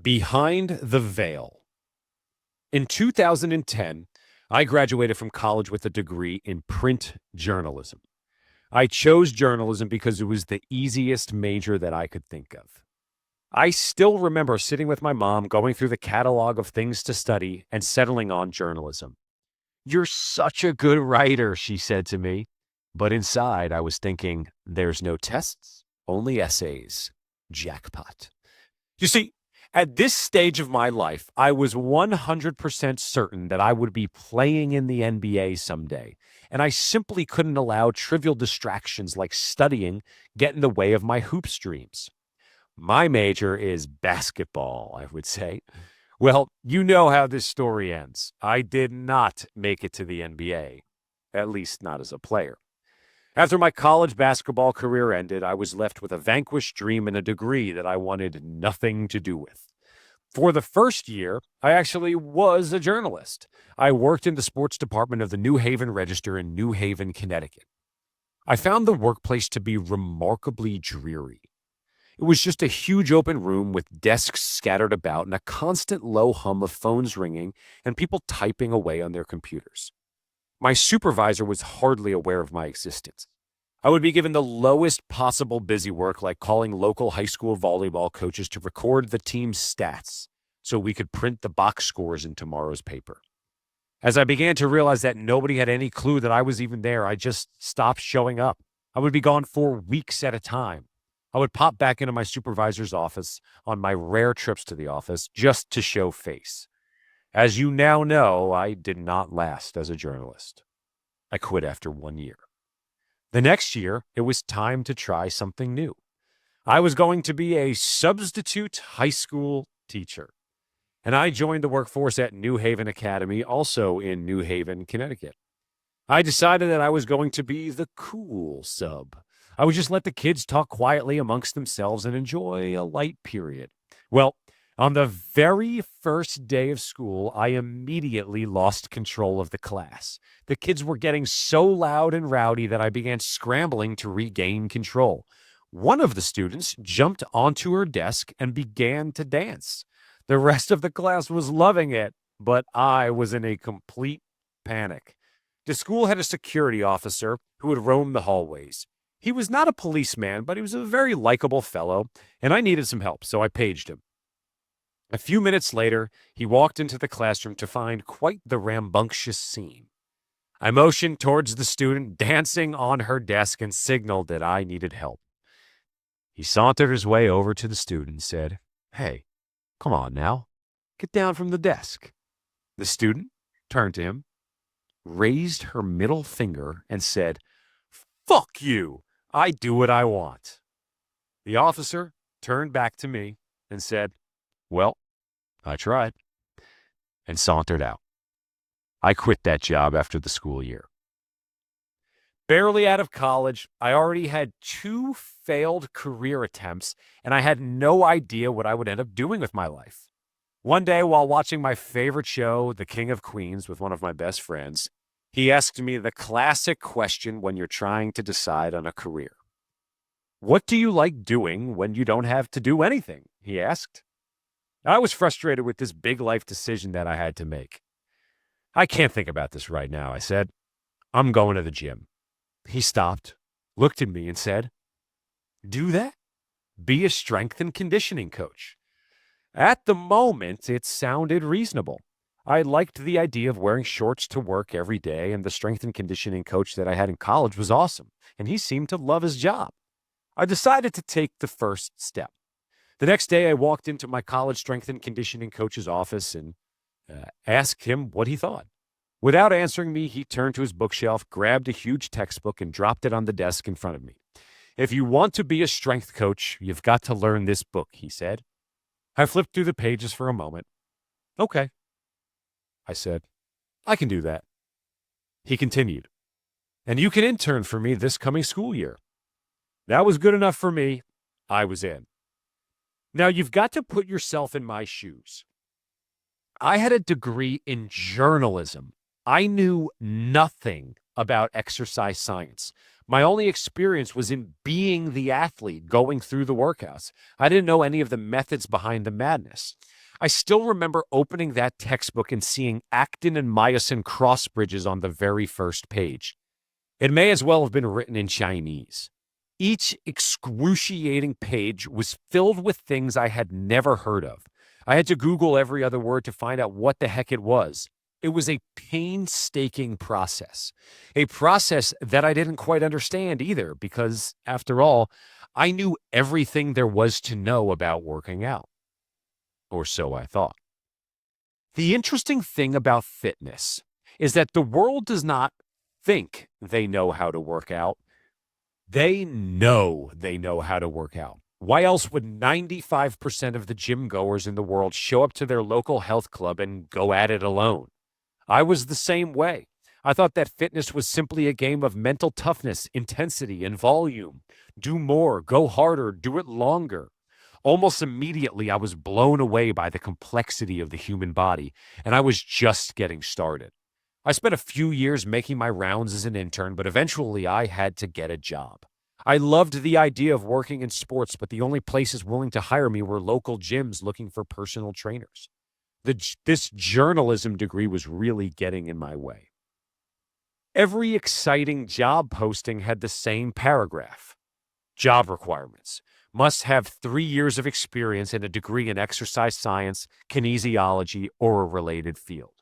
Behind the Veil. In 2010, I graduated from college with a degree in print journalism. I chose journalism because it was the easiest major that I could think of. I still remember sitting with my mom, going through the catalog of things to study, and settling on journalism. "You're such a good writer," she said to me. But inside, I was thinking, there's no tests, only essays. Jackpot. You see, at this stage of my life, I was 100% certain that I would be playing in the NBA someday, and I simply couldn't allow trivial distractions like studying get in the way of my hoops dreams. My major is basketball, I would say. Well, you know how this story ends. I did not make it to the NBA, at least not as a player. After my college basketball career ended, I was left with a vanquished dream and a degree that I wanted nothing to do with. For the first year, I actually was a journalist. I worked in the sports department of the New Haven Register in New Haven, Connecticut. I found the workplace to be remarkably dreary. It was just a huge open room with desks scattered about and a constant low hum of phones ringing and people typing away on their computers. My supervisor was hardly aware of my existence. I would be given the lowest possible busy work, like calling local high school volleyball coaches to record the team's stats so we could print the box scores in tomorrow's paper. As I began to realize that nobody had any clue that I was even there, I just stopped showing up. I would be gone for weeks at a time. I would pop back into my supervisor's office on my rare trips to the office just to show face. As you now know, I did not last as a journalist. I quit after 1 year. The next year, it was time to try something new. I was going to be a substitute high school teacher, and I joined the workforce at New Haven Academy, also in New Haven, Connecticut. I decided that I was going to be the cool sub. I would just let the kids talk quietly amongst themselves and enjoy a light period. Well, on the very first day of school, I immediately lost control of the class. The kids were getting so loud and rowdy that I began scrambling to regain control. One of the students jumped onto her desk and began to dance. The rest of the class was loving it, but I was in a complete panic. The school had a security officer who would roam the hallways. He was not a policeman, but he was a very likable fellow, and I needed some help, so I paged him. A few minutes later, he walked into the classroom to find quite the rambunctious scene. I motioned towards the student dancing on her desk and signaled that I needed help. He sauntered his way over to the student and said, "Hey, come on now. Get down from the desk." The student turned to him, raised her middle finger, and said, "Fuck you. I do what I want." The officer turned back to me and said, "Well, I tried," and sauntered out. I quit that job after the school year. Barely out of college, I already had 2 failed career attempts, and I had no idea what I would end up doing with my life. One day, while watching my favorite show, The King of Queens, with one of my best friends, he asked me the classic question when you're trying to decide on a career. "What do you like doing when you don't have to do anything?" he asked. I was frustrated with this big life decision that I had to make. "I can't think about this right now," I said. "I'm going to the gym." He stopped, looked at me, and said, "Do that? Be a strength and conditioning coach." At the moment, it sounded reasonable. I liked the idea of wearing shorts to work every day, and the strength and conditioning coach that I had in college was awesome, and he seemed to love his job. I decided to take the first step. The next day, I walked into my college strength and conditioning coach's office and asked him what he thought. Without answering me, he turned to his bookshelf, grabbed a huge textbook, and dropped it on the desk in front of me. "If you want to be a strength coach, you've got to learn this book," he said. I flipped through the pages for a moment. "Okay," I said. "I can do that." He continued, "And you can intern for me this coming school year." That was good enough for me. I was in. Now, you've got to put yourself in my shoes. I had a degree in journalism. I knew nothing about exercise science, My only experience was in being the athlete going through the workouts. I didn't know any of the methods behind the madness. I still remember opening that textbook and seeing actin and myosin cross bridges on the very first page. It may as well have been written in Chinese. Each excruciating page was filled with things I had never heard of. I had to Google every other word to find out what the heck it was. It was a painstaking process, a process that I didn't quite understand either, because after all, I knew everything there was to know about working out, or so I thought. The interesting thing about fitness is that the world does not think they know how to work out. They know how to work out. Why else would 95% of the gym goers in the world show up to their local health club and go at it alone? I was the same way. I thought that fitness was simply a game of mental toughness, intensity, and volume. Do more, go harder, do it longer. Almost immediately, I was blown away by the complexity of the human body, and I was just getting started. I spent a few years making my rounds as an intern, but eventually I had to get a job. I loved the idea of working in sports, but the only places willing to hire me were local gyms looking for personal trainers. This journalism degree was really getting in my way. Every exciting job posting had the same paragraph. Job requirements. Must have 3 years of experience and a degree in exercise science, kinesiology, or a related field.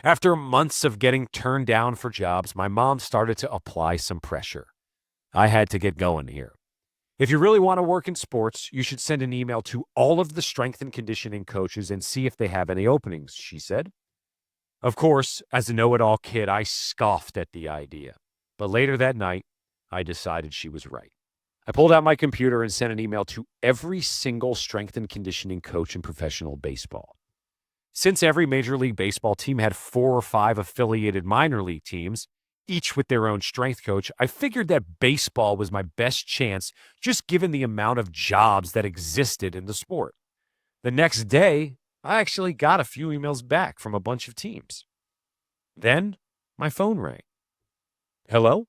After months of getting turned down for jobs, my mom started to apply some pressure. I had to get going here. If you really want to work in sports, you should send an email to all of the strength and conditioning coaches and see if they have any openings, she said. Of course, as a know-it-all kid, I scoffed at the idea. But later that night, I decided she was right. I pulled out my computer and sent an email to every single strength and conditioning coach in professional baseball. Since every Major League Baseball team had 4 or 5 affiliated minor league teams, each with their own strength coach, I figured that baseball was my best chance just given the amount of jobs that existed in the sport. The next day, I actually got a few emails back from a bunch of teams. Then, my phone rang. Hello?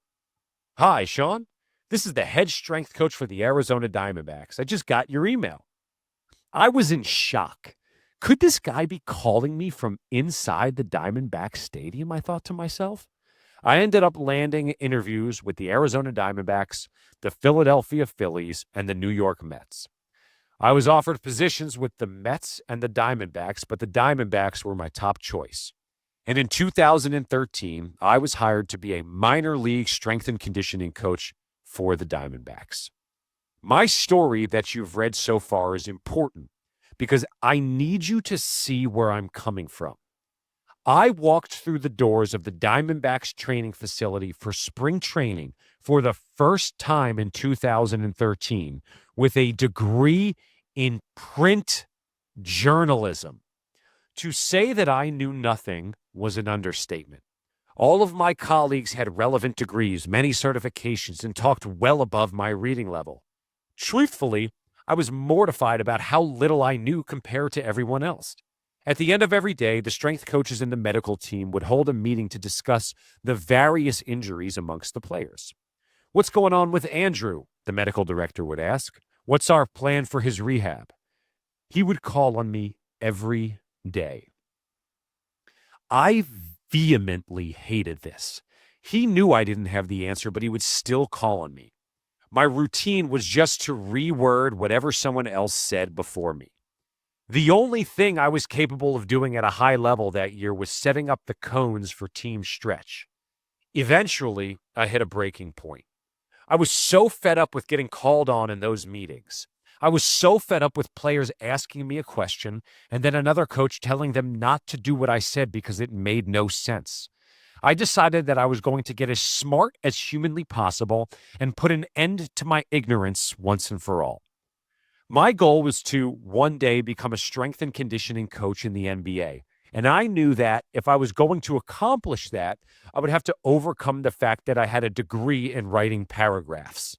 Hi, Sean. This is the head strength coach for the Arizona Diamondbacks. I just got your email. I was in shock. Could this guy be calling me from inside the Diamondback Stadium, I thought to myself. I ended up landing interviews with the Arizona Diamondbacks, the Philadelphia Phillies, and the New York Mets. I was offered positions with the Mets and the Diamondbacks, but the Diamondbacks were my top choice. And in 2013, I was hired to be a minor league strength and conditioning coach for the Diamondbacks. My story that you've read so far is important because I need you to see where I'm coming from. I walked through the doors of the Diamondbacks training facility for spring training for the first time in 2013 with a degree in print journalism. To say that I knew nothing was an understatement. All of my colleagues had relevant degrees, many certifications, and talked well above my reading level. Truthfully, I was mortified about how little I knew compared to everyone else. At the end of every day, the strength coaches and the medical team would hold a meeting to discuss the various injuries amongst the players. What's going on with Andrew? The medical director would ask. What's our plan for his rehab? He would call on me every day. I vehemently hated this. He knew I didn't have the answer, but he would still call on me. My routine was just to reword whatever someone else said before me. The only thing I was capable of doing at a high level that year was setting up the cones for team stretch. Eventually, I hit a breaking point. I was so fed up with getting called on in those meetings. I was so fed up with players asking me a question and then another coach telling them not to do what I said because it made no sense. I decided that I was going to get as smart as humanly possible and put an end to my ignorance once and for all. My goal was to one day become a strength and conditioning coach in the NBA. And I knew that if I was going to accomplish that, I would have to overcome the fact that I had a degree in writing paragraphs.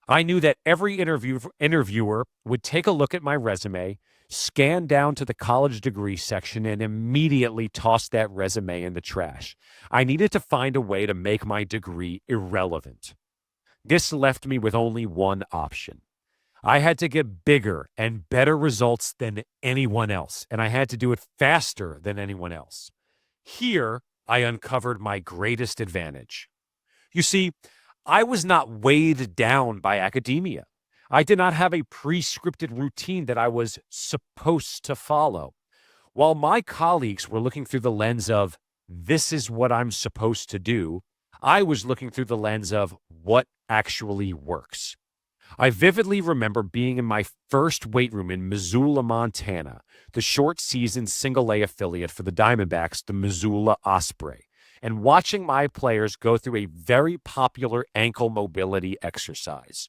I knew that every interviewer would take a look at my resume, scan down to the college degree section, and immediately toss that resume in the trash. I needed to find a way to make my degree irrelevant. This left me with only one option. I had to get bigger and better results than anyone else, and I had to do it faster than anyone else. Here, I uncovered my greatest advantage. You see, I was not weighed down by academia. I did not have a pre-scripted routine that I was supposed to follow. While my colleagues were looking through the lens of, this is what I'm supposed to do, I was looking through the lens of what actually works. I vividly remember being in my first weight room in Missoula, Montana, the short season single A affiliate for the Diamondbacks, the Missoula Osprey, and watching my players go through a very popular ankle mobility exercise.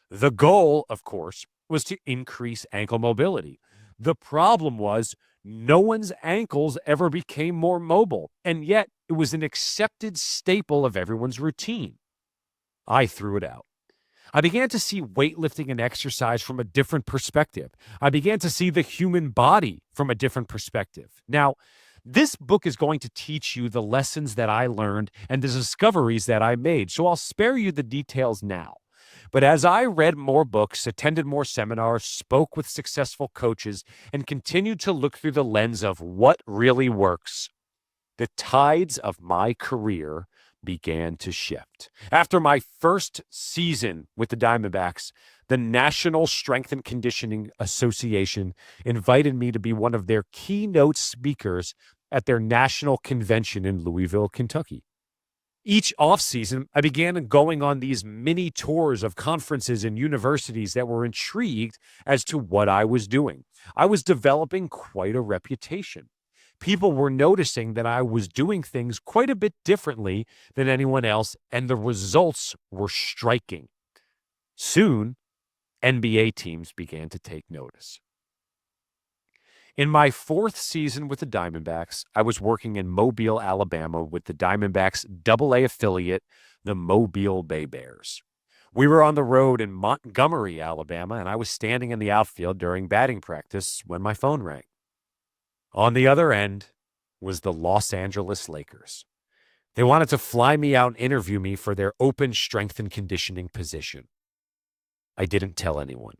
The goal, of course, was to increase ankle mobility. The problem was no one's ankles ever became more mobile, and yet it was an accepted staple of everyone's routine. I threw it out. I began to see weightlifting and exercise from a different perspective. I began to see the human body from a different perspective. Now, this book is going to teach you the lessons that I learned and the discoveries that I made, so I'll spare you the details now. But as I read more books, attended more seminars, spoke with successful coaches, and continued to look through the lens of what really works, the tides of my career began to shift. After my first season with the Diamondbacks, the National Strength and Conditioning Association invited me to be one of their keynote speakers at their national convention in Louisville, Kentucky. Each offseason, I began going on these mini tours of conferences and universities that were intrigued as to what I was doing. I was developing quite a reputation. People were noticing that I was doing things quite a bit differently than anyone else, and the results were striking. Soon, NBA teams began to take notice. In my fourth season with the Diamondbacks, I was working in Mobile, Alabama with the Diamondbacks' AA affiliate, the Mobile Bay Bears. We were on the road in Montgomery, Alabama, and I was standing in the outfield during batting practice when my phone rang. On the other end was the Los Angeles Lakers. They wanted to fly me out and interview me for their open strength and conditioning position. I didn't tell anyone.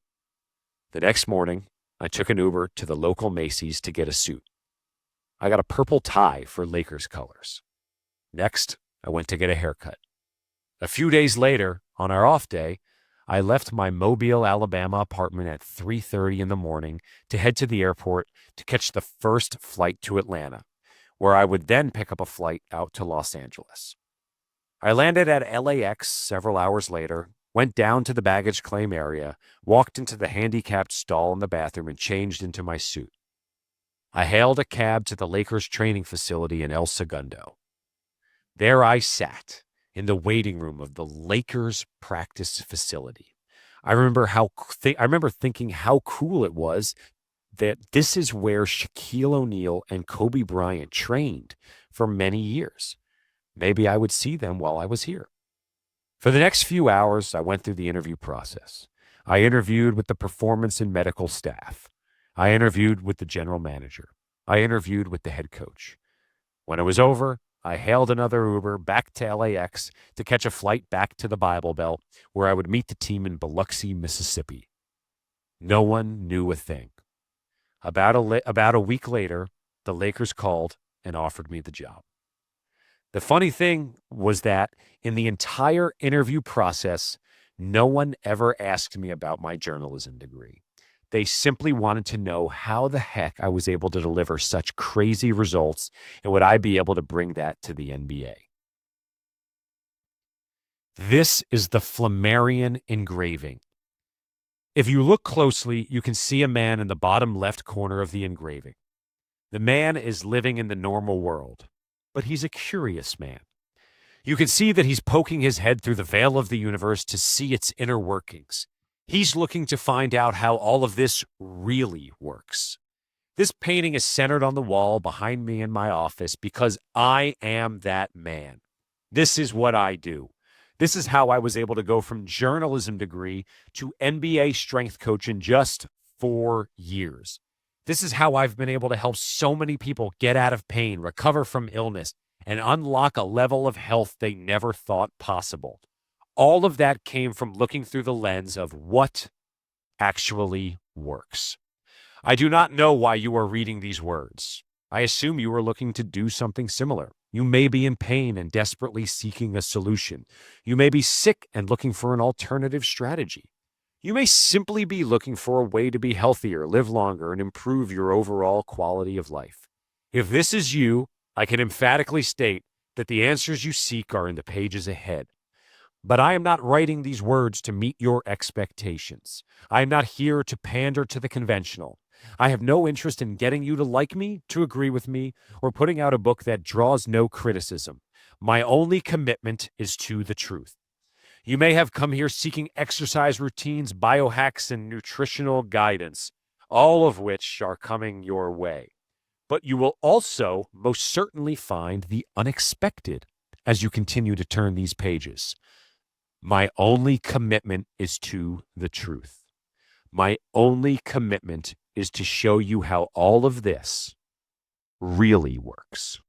The next morning, I took an Uber to the local Macy's to get a suit. I got a purple tie for Lakers colors. Next, I went to get a haircut. A few days later, on our off day, I left my Mobile, Alabama apartment at 3:30 in the morning to head to the airport to catch the first flight to Atlanta, where I would then pick up a flight out to Los Angeles. I landed at LAX several hours later, went down to the baggage claim area, walked into the handicapped stall in the bathroom, and changed into my suit. I hailed a cab to the Lakers training facility in El Segundo. There I sat in the waiting room of the Lakers practice facility. I remember thinking how cool it was that this is where Shaquille O'Neal and Kobe Bryant trained for many years. Maybe I would see them while I was here. For the next few hours, I went through the interview process. I interviewed with the performance and medical staff. I interviewed with the general manager. I interviewed with the head coach. When it was over, I hailed another Uber back to LAX to catch a flight back to the Bible Belt, where I would meet the team in Biloxi, Mississippi. No one knew a thing. About a week later, the Lakers called and offered me the job. The funny thing was that in the entire interview process, no one ever asked me about my journalism degree. They simply wanted to know how the heck I was able to deliver such crazy results, and would I be able to bring that to the NBA. This is the Flammarion engraving. If you look closely, you can see a man in the bottom left corner of the engraving. The man is living in the normal world, but he's a curious man. You can see that he's poking his head through the veil of the universe to see its inner workings. He's looking to find out how all of this really works. This painting is centered on the wall behind me in my office because I am that man. This is what I do. This is how I was able to go from journalism degree to NBA strength coach in just 4 years. This is how I've been able to help so many people get out of pain, recover from illness, and unlock a level of health they never thought possible. All of that came from looking through the lens of what actually works. I do not know why you are reading these words. I assume you are looking to do something similar. You may be in pain and desperately seeking a solution. You may be sick and looking for an alternative strategy. You may simply be looking for a way to be healthier, live longer, and improve your overall quality of life. If this is you, I can emphatically state that the answers you seek are in the pages ahead. But I am not writing these words to meet your expectations. I am not here to pander to the conventional. I have no interest in getting you to like me, to agree with me, or putting out a book that draws no criticism. My only commitment is to the truth. You may have come here seeking exercise routines, biohacks, and nutritional guidance, all of which are coming your way. But you will also most certainly find the unexpected as you continue to turn these pages. My only commitment is to the truth. My only commitment is to show you how all of this really works.